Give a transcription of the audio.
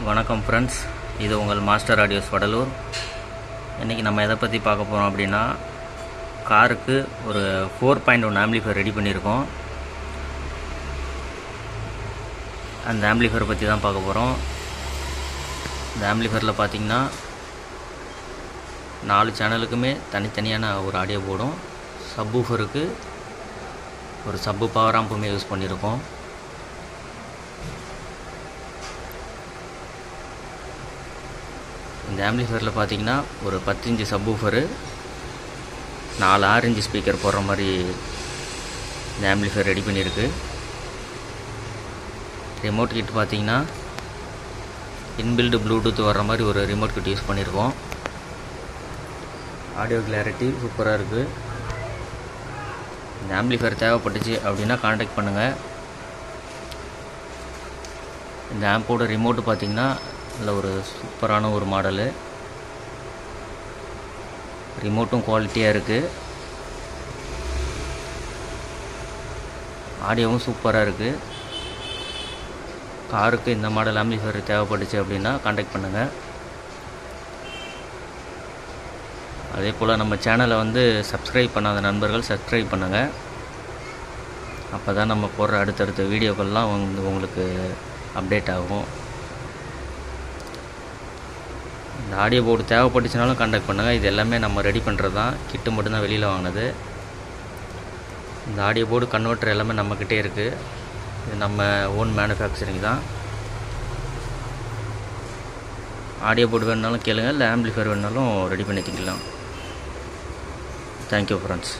வணக்கம் ஃப்ரெண்ட்ஸ், இது உங்கள் மாஸ்டர் ஆடியோஸ் வடலூர். இன்றைக்கி நம்ம எதை பற்றி பார்க்க போகிறோம் அப்படின்னா, காருக்கு ஒரு 4.1 ஆம்பிளிஃபையர் ரெடி பண்ணியிருக்கோம். அந்த ஆம்பிளிஃபையரை பற்றி தான் பார்க்க போகிறோம். இந்த ஆம்பிளிஃபையரில் பார்த்திங்கன்னா 4 சேனலுக்குமே தனித்தனியான ஒரு ஆடியோ போர்டும், சப்வூஃபருக்கு ஒரு சப்பு பவர் ஆம்புமே யூஸ் பண்ணியிருக்கோம். இந்த ஆம்பிளிஃபையரில் பார்த்தீங்கன்னா ஒரு 10 இன்ச்சு சப்வூஃபரு, 4 6 இன்ச்சு ஸ்பீக்கர் போடுற மாதிரி இந்த ஆம்பிளிஃபையர் ரெடி பண்ணியிருக்கு. ரிமோட் கிட் பார்த்தீங்கன்னா இன்பில்டு ப்ளூடூத் வர்ற மாதிரி ஒரு ரிமோட் கிட் யூஸ் பண்ணியிருக்கோம். ஆடியோ கிளாரிட்டி சூப்பராக இருக்குது. இந்த ஆம்பிளிஃபையர் தேவைப்பட்டுச்சு அப்படின்னா கான்டாக்ட் பண்ணுங்கள். இந்த ஆம்போட ரிமோட்டு பார்த்தீங்கன்னா நல்ல ஒரு சூப்பரான ஒரு மாடலு. ரிமோட்டும் குவாலிட்டியாக இருக்குது, ஆடியோவும் சூப்பராக இருக்குது. காருக்கு இந்த மாடல் ஆம்பிளிஃபையர் தேவைப்பட்டுச்சு அப்படின்னா கான்டாக்ட் பண்ணுங்கள். அதே போல் நம்ம சேனலை சப்ஸ்கிரைப் பண்ணாத நண்பர்கள் சப்ஸ்கிரைப் பண்ணுங்கள். அப்போ தான் நம்ம போடுற அடுத்தடுத்த வீடியோக்கள்லாம் உங்களுக்கு அப்டேட் ஆகும். இந்த ஆடியோ போர்டு தேவைப்பட்டுச்சுனாலும் கான்டாக்ட் பண்ணுங்கள். இது எல்லாமே நம்ம ரெடி பண்ணுறது தான், கிட்டு மட்டும்தான் வெளியில் வாங்கினது. இந்த ஆடியோ போர்டு கன்வெர்ட்டர் எல்லாமே நம்மக்கிட்டே இருக்குது. இது நம்ம ஓன் மேனுஃபேக்சரிங் தான். ஆடியோ போர்டு வேணுனாலும் கேளுங்கள், இல்லை ஆம்பிளிஃபையர் வேணுனாலும் ரெடி பண்ணிக்கலாம். Thank you friends.